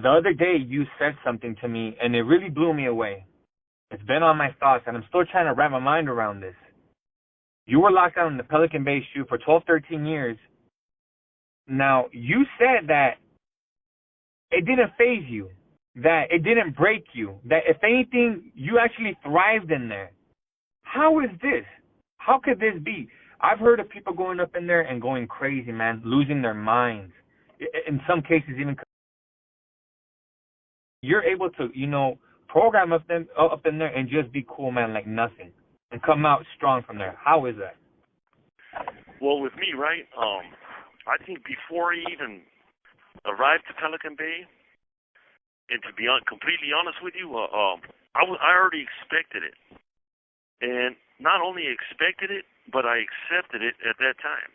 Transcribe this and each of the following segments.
the other day you said something to me, and it really blew me away. It's been on my thoughts, and I'm still trying to wrap my mind around this. You were locked down in the Pelican Bay SHU for 12, 13 years. Now, you said that it didn't phase you, that it didn't break you, that if anything, you actually thrived in there. How is this? How could this be? I've heard of people going up in there and going crazy, man, losing their minds. In some cases, even you're able to, program up in there and just be cool, man, like nothing, and come out strong from there. How is that? Well, with me, right? I think before I even arrived to Pelican Bay, and to be completely honest with you, I already expected it, and not only expected it, but I accepted it at that time.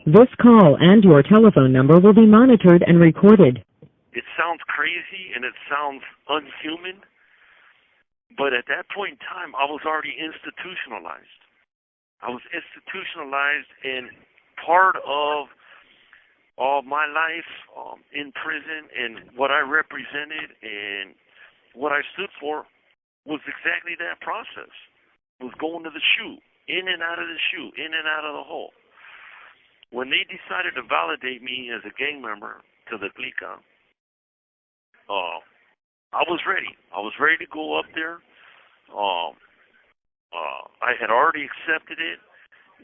This call and your telephone number will be monitored and recorded. It sounds crazy and it sounds unhuman, but at that point in time, I was already institutionalized. I was institutionalized, and part of my life in prison and what I represented and what I stood for was exactly that process. Was going to the SHU, in and out of the SHU, in and out of the hole. When they decided to validate me as a gang member to the Pelican, I was ready. I was ready to go up there. I had already accepted it,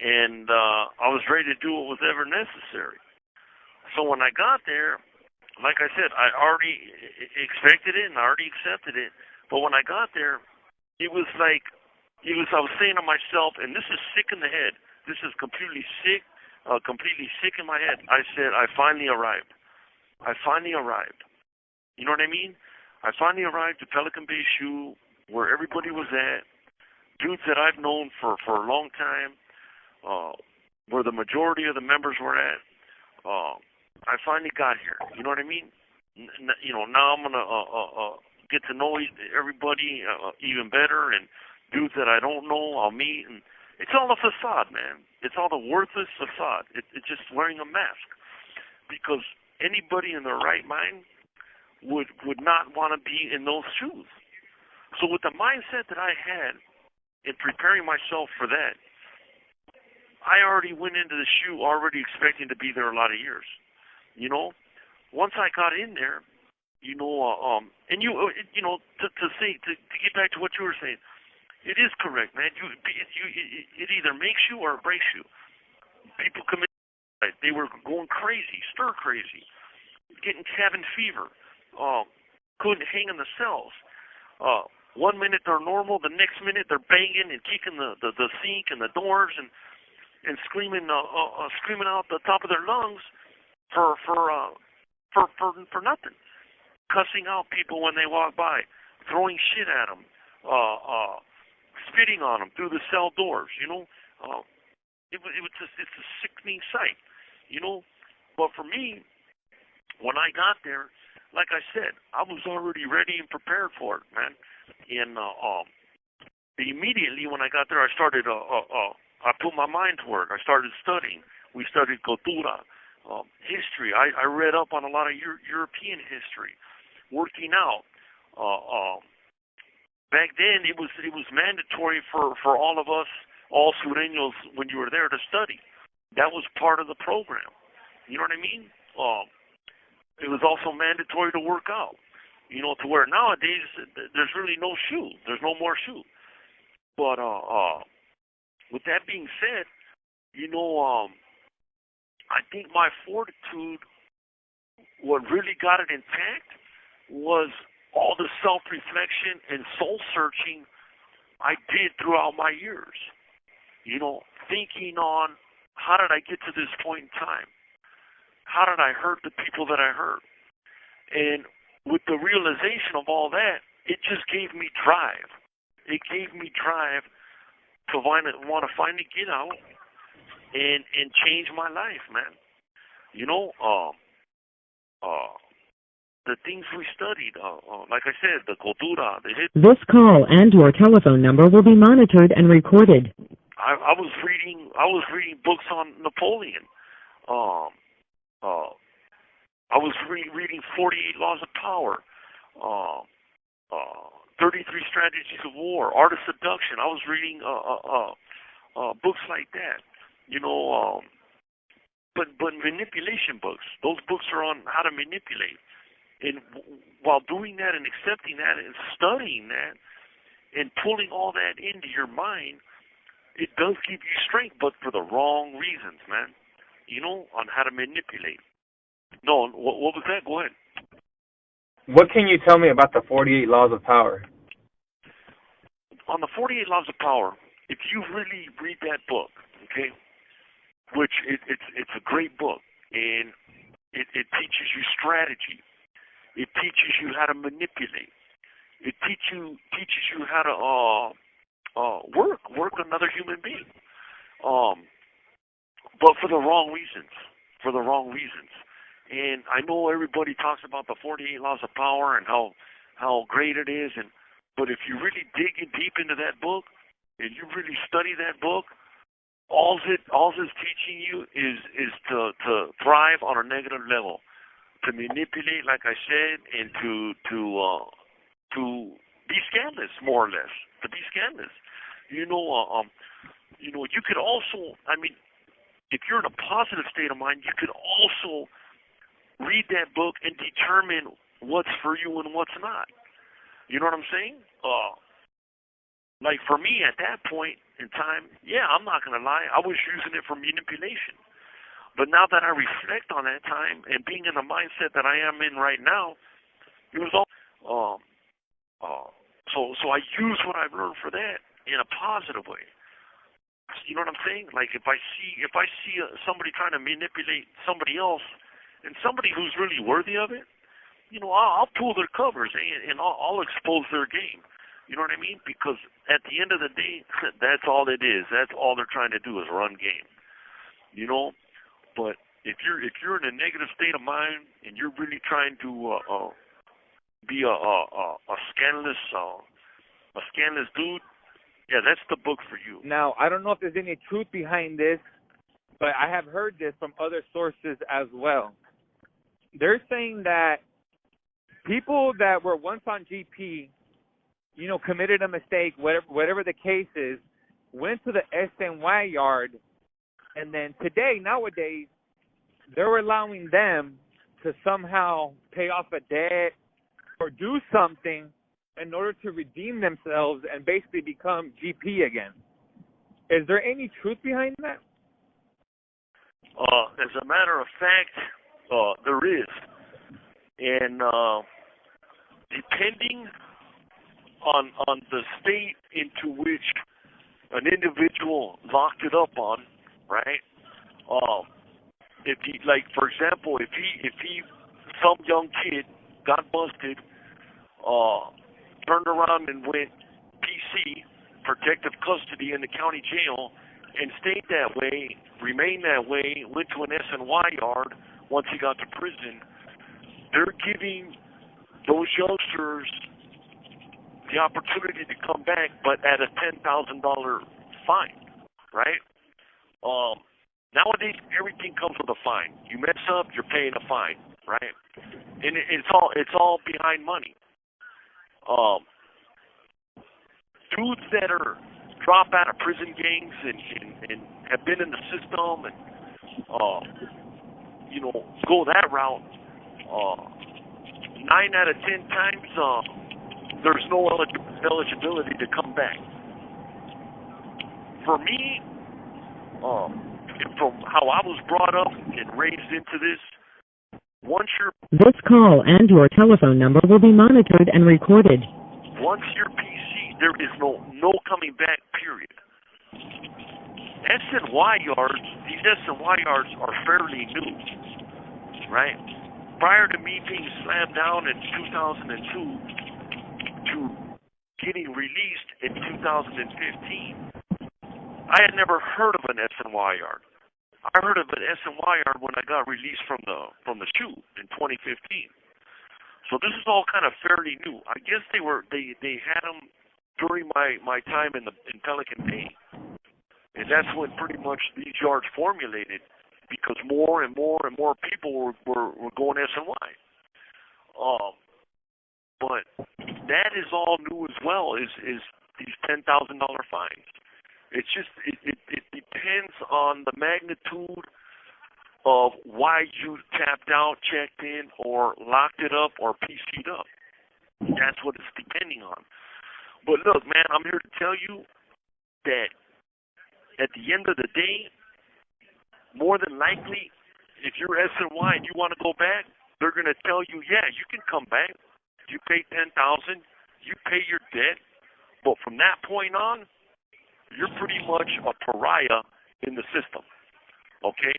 and I was ready to do what was ever necessary. So when I got there, like I said, I already expected it and I already accepted it. But when I got there, it was like, I was saying to myself, and this is sick in the head. This is completely sick in my head. I said, I finally arrived. I finally arrived. You know what I mean? I finally arrived at Pelican Bay SHU, where everybody was at. Dudes that I've known for a long time, where the majority of the members were at. I finally got here. You know what I mean? Now I'm gonna get to know everybody even better, and dudes that I don't know, I'll meet, and it's all a facade, man. It's all a worthless facade. It's just wearing a mask, because anybody in their right mind would not want to be in those shoes. So with the mindset that I had in preparing myself for that, I already went into the SHU already expecting to be there a lot of years. Once I got in there, and to get back to what you were saying, it is correct, man. It either makes you or it breaks you. People commit, they were going crazy, stir crazy, getting cabin fever, couldn't hang in the cells. 1 minute they're normal, the next minute they're banging and kicking the sink and the doors and screaming out the top of their lungs for nothing, cussing out people when they walk by, throwing shit at them, spitting on them through the cell doors. It's a sickening sight. But for me, when I got there, like I said, I was already ready and prepared for it, man. And immediately when I got there, I started. I put my mind to work. I started studying. We studied cultura, history. I read up on a lot of European history. Working out. Back then, it was mandatory for all of us, all Sureños, when you were there to study. That was part of the program. You know what I mean? It was also mandatory to work out. To where nowadays there's really no SHU. There's no more SHU. But with that being said, I think my fortitude, what really got it intact, was all the self-reflection and soul-searching I did throughout my years. Thinking on, how did I get to this point in time? How did I hurt the people that I hurt? And with the realization of all that, it just gave me drive. It gave me drive to want to finally get out and change my life, man. The things we studied, like I said, the cultura, the history. This call and your telephone number will be monitored and recorded. I was reading books on Napoleon. I was reading 48 Laws of Power, 33 Strategies of War, Art of Seduction. I was reading books like that, you know, but manipulation books. Those books are on how to manipulate. And while doing that and accepting that and studying that and pulling all that into your mind, it does give you strength, but for the wrong reasons, man. You know, on how to manipulate. No, what was that? Go ahead. What can you tell me about the 48 Laws of Power? On the 48 Laws of Power, if you really read that book, okay, which it's a great book, and it teaches you strategy. It teaches you how to manipulate. It teaches you how to work another human being, but for the wrong reasons. For the wrong reasons. And I know everybody talks about the 48 Laws of Power and how great it is, but if you really dig in deep into that book and you really study that book, all it's teaching you is to thrive on a negative level, to manipulate, like I said, and to be scandalous, more or less, to be scandalous. You know, you could also, I mean, if you're in a positive state of mind, you could also read that book and determine what's for you and what's not. You know what I'm saying? Like for me at that point in time, yeah, I'm not going to lie, I was using it for manipulation. But now that I reflect on that time and being in the mindset that I am in right now, it was all, so I use what I've learned for that in a positive way. You know what I'm saying? Like if I see somebody trying to manipulate somebody else, and somebody who's really worthy of it, you know, I'll pull their covers and I'll expose their game. You know what I mean? Because at the end of the day, that's all it is. That's all they're trying to do is run game. You know, but if you're in a negative state of mind and you're really trying to be a scandalous dude, yeah, that's the book for you. Now, I don't know if there's any truth behind this, but I have heard this from other sources as well. They're saying that people that were once on GP, you know, committed a mistake, whatever the case is, went to the SNY yard, and then nowadays, they're allowing them to somehow pay off a debt or do something in order to redeem themselves and basically become GP again. Is there any truth behind that? As a matter of fact, there is. And depending on the state into which an individual locked it up on, right? If he, like, for example, if he some young kid got busted, turned around and went PC, protective custody in the county jail, and stayed that way, remained that way, went to an SNY yard once he got to prison, they're giving those youngsters the opportunity to come back, but at a $10,000 fine, right? Nowadays, everything comes with a fine. You mess up, you're paying a fine, right? And it's all behind money. Dudes that are drop out of prison gangs and have been in the system and you know, go that route, 9 out of 10 times there's no eligibility to come back. For me, from how I was brought up and raised into this, once you're This call and your telephone number will be monitored and recorded. Once you're PC, there is no coming back, period. SNY yards, these SNY yards are fairly new, right? Prior to me being slammed down in 2002 to getting released in 2015, I had never heard of an SNY yard. I heard of an SNY yard when I got released from the SHU in 2015. So this is all kind of fairly new. I guess they had them during my time in Pelican Bay, and that's when pretty much these yards formulated. because more and more and more people were going SNY. But that is all new as well. Is these $10,000 fines? It's just it depends on the magnitude of why you tapped out, checked in, or locked it up, or PC'd up. That's what it's depending on. But look, man, I'm here to tell you that at the end of the day, more than likely, if you're SNY and you want to go back, they're going to tell you, yeah, you can come back. You pay $10,000, you pay your debt, but from that point on, you're pretty much a pariah in the system, okay?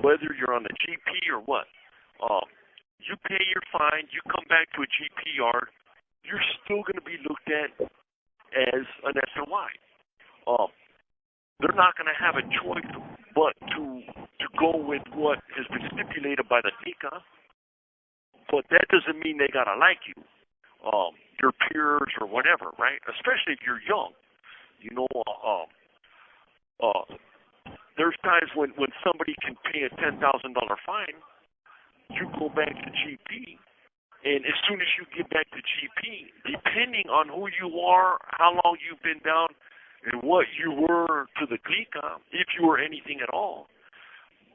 Whether you're on the GP or what. You pay your fine, you come back to a GP yard, you're still going to be looked at as an SNY. They're not going to have a choice but to go with what has been stipulated by the TICA, but that doesn't mean they got to like you, your peers or whatever, right? Especially if you're young. You know, there's times when somebody can pay a $10,000 fine, you go back to GP, and as soon as you get back to GP, depending on who you are, how long you've been down, and what you were to the clica, if you were anything at all,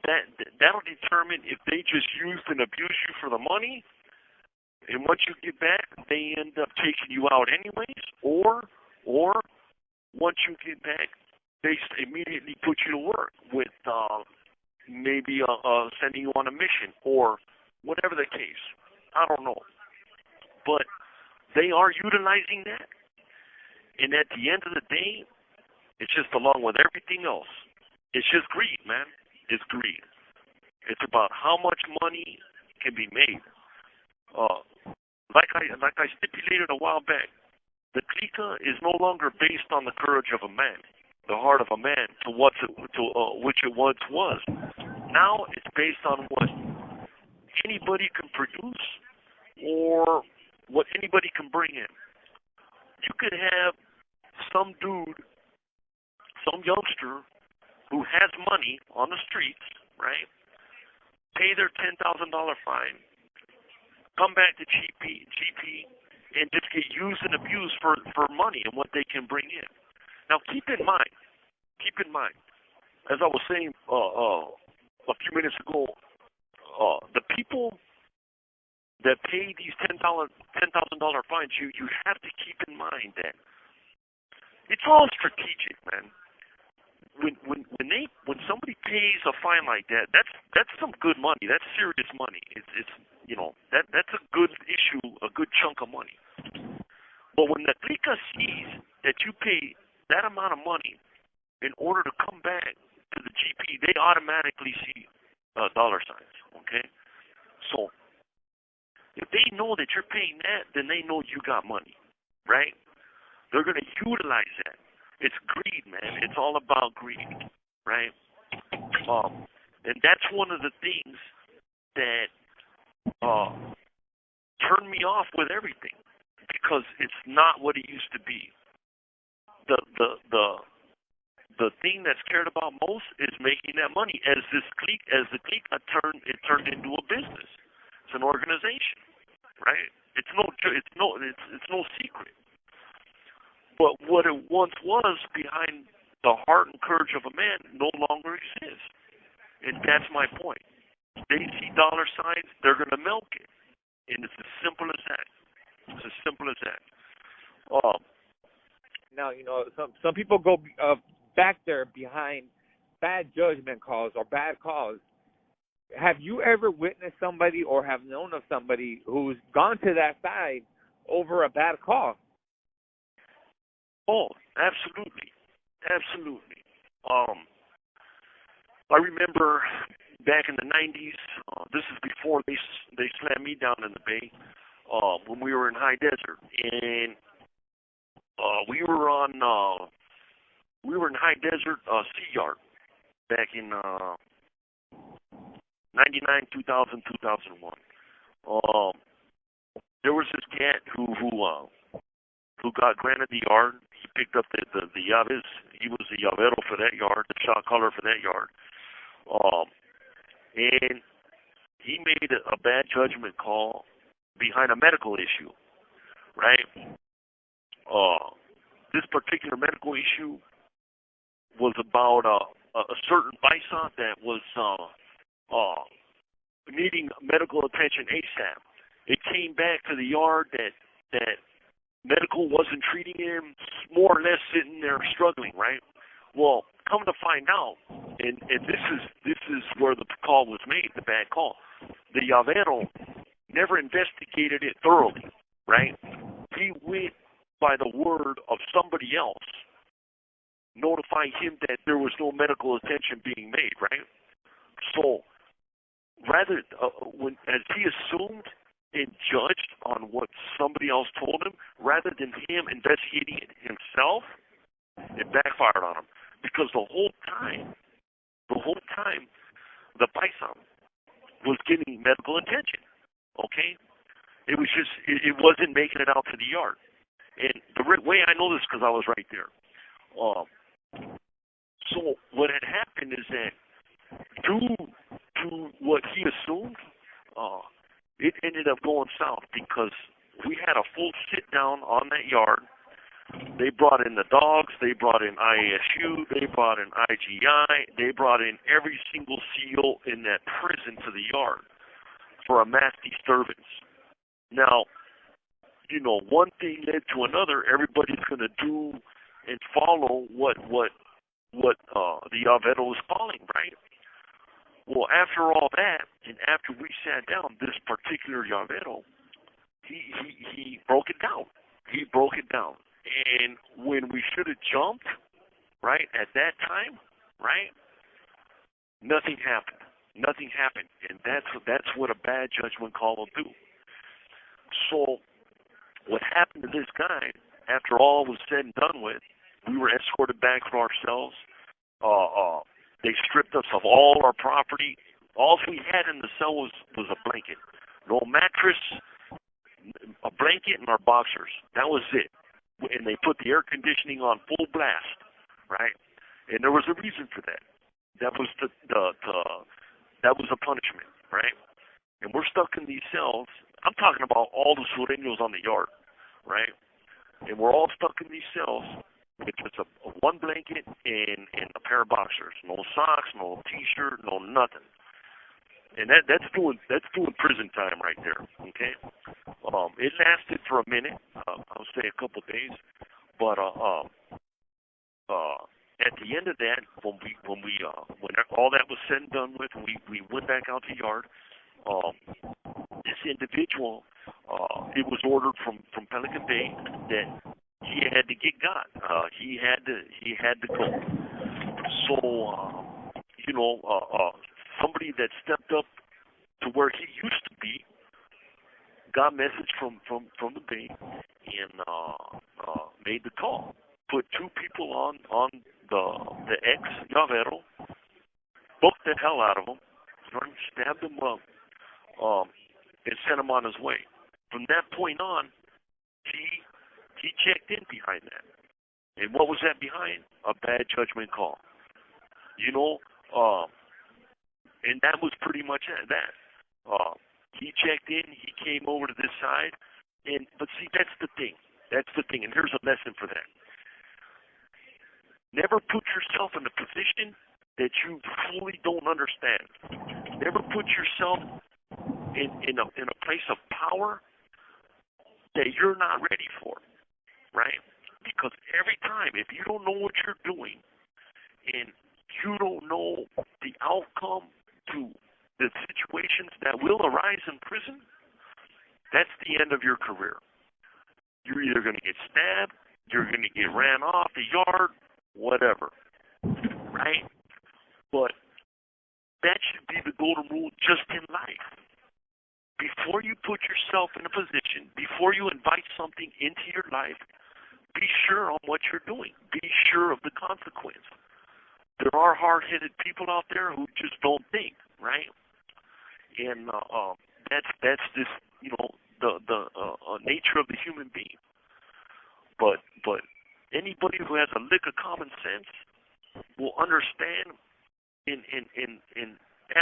that'll determine if they just used and abused you for the money, and once you get back, they end up taking you out anyways, or once you get back, they immediately put you to work with maybe sending you on a mission or whatever the case. I don't know. But they are utilizing that. And at the end of the day, it's just along with everything else. It's just greed, man. It's greed. It's about how much money can be made. Like I stipulated a while back, the clica is no longer based on the courage of a man, the heart of a man, which it once was. Now it's based on what anybody can produce or what anybody can bring in. You could have some dude, some youngster who has money on the streets, right? Pay their $10,000 fine, come back to GP, and just get used and abused for money and what they can bring in. Now, keep in mind, as I was saying a few minutes ago, the people that pay these $10,000 fines, you have to keep in mind that it's all strategic, man. When somebody pays a fine like that, that's some good money. That's serious money. It's you know, that's a good issue, a good chunk of money. But when the clica sees that you pay that amount of money in order to come back to the GP, they automatically see dollar signs. Okay, so if they know that you're paying that, then they know you got money, right? They're going to utilize that. It's greed, man. It's all about greed, right? And that's one of the things that turned me off with everything, because it's not what it used to be. The thing that's cared about most is making that money. As the clique turned into a business. It's an organization, right? It's no secret. But what it once was behind the heart and courage of a man no longer exists. And that's my point. They see dollar signs, they're going to milk it. And it's as simple as that. It's as simple as that. Now, you know, some people go back there behind bad judgment calls or bad calls. Have you ever witnessed somebody or have known of somebody who's gone to that side over a bad call? Oh, absolutely. Absolutely. I remember back in the 90s, this is before they slammed me down in the Bay, when we were in High Desert. And we were in High Desert Sea Yard back in 99, 2000, 2001. There was this cat who got granted the yard. He picked up the llaves. He was the llavero for that yard, the shot caller for that yard. and he made a bad judgment call behind a medical issue, right? This particular medical issue was about a certain bison that was needing medical attention ASAP. It came back to the yard that medical wasn't treating him, more or less sitting there struggling, right? Well, come to find out, and this is where the call was made, the bad call. The llavero never investigated it thoroughly, right? He went by the word of somebody else, notifying him that there was no medical attention being made, right? So, rather, as he assumed and judged on what somebody else told him, rather than him investigating it himself, it backfired on him. Because the whole time, the bison was getting medical attention, okay? It was just, it wasn't making it out to the yard. And the way I know this because I was right there. So what had happened is that due to what he assumed, it ended up going south because we had a full sit down on that yard. They brought in the dogs, they brought in ISU, they brought in IGI, they brought in every single SEAL in that prison to the yard for a mass disturbance. Now, you know, one thing led to another. Everybody's going to do and follow what the llavero was calling, right? Well, after all that, and after we sat down, this particular llavero, he broke it down. He broke it down. And when we should have jumped, right, at that time, right, nothing happened. Nothing happened. And that's what a bad judgment call will do. So what happened to this guy, after all was said and done with, we were escorted back for ourselves. They stripped us of all our property. All we had in the cell was a blanket. No mattress, a blanket, and our boxers. That was it. And they put the air conditioning on full blast, right? And there was a reason for that. That was that was a punishment, right? And we're stuck in these cells. I'm talking about all the sureños on the yard, right? And we're all stuck in these cells with just a one blanket and a pair of boxers. No socks, no T-shirt, no nothing. And that's doing prison time right there. Okay. It lasted for a minute. I'll say a couple of days, but at the end of that, when all that was said and done with, we went back out to the yard. This individual, it was ordered from Pelican Bay that he had to get got. He had to go. So somebody that stepped up to where he used to be got a message from the Bay and made the call. Put two people on the ex-llavero, booked the hell out of him, stabbed him up, and sent him on his way. From that point on, he checked in behind that. And what was that behind? A bad judgment call. And that was pretty much that. He checked in, he came over to this side, but see, that's the thing. And here's a lesson for that. Never put yourself in a position that you fully don't understand. Never put yourself in a place of power that you're not ready for, right? Because every time, if you don't know what you're doing and you don't know the outcome to the situations that will arise in prison, that's the end of your career. You're either going to get stabbed, you're going to get ran off the yard, whatever, right? But that should be the golden rule just in life. Before you put yourself in a position, before you invite something into your life, be sure on what you're doing. Be sure of the consequence. There are hard-headed people out there who just don't think, right? And that's just the nature of the human being. But anybody who has a lick of common sense will understand and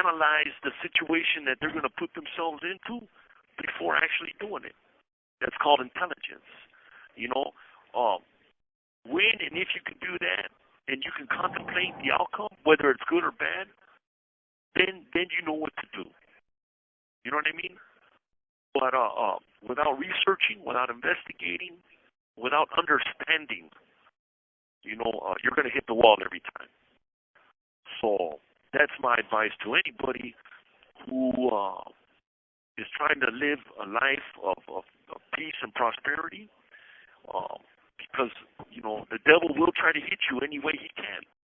analyze the situation that they're going to put themselves into before actually doing it. That's called intelligence. When and if you can do that, and you can contemplate the outcome, whether it's good or bad, then you know what to do. You know what I mean? But without researching, without investigating, without understanding, you're going to hit the wall every time. So that's my advice to anybody who is trying to live a life of peace and prosperity, because the devil will try to hit you any way he can.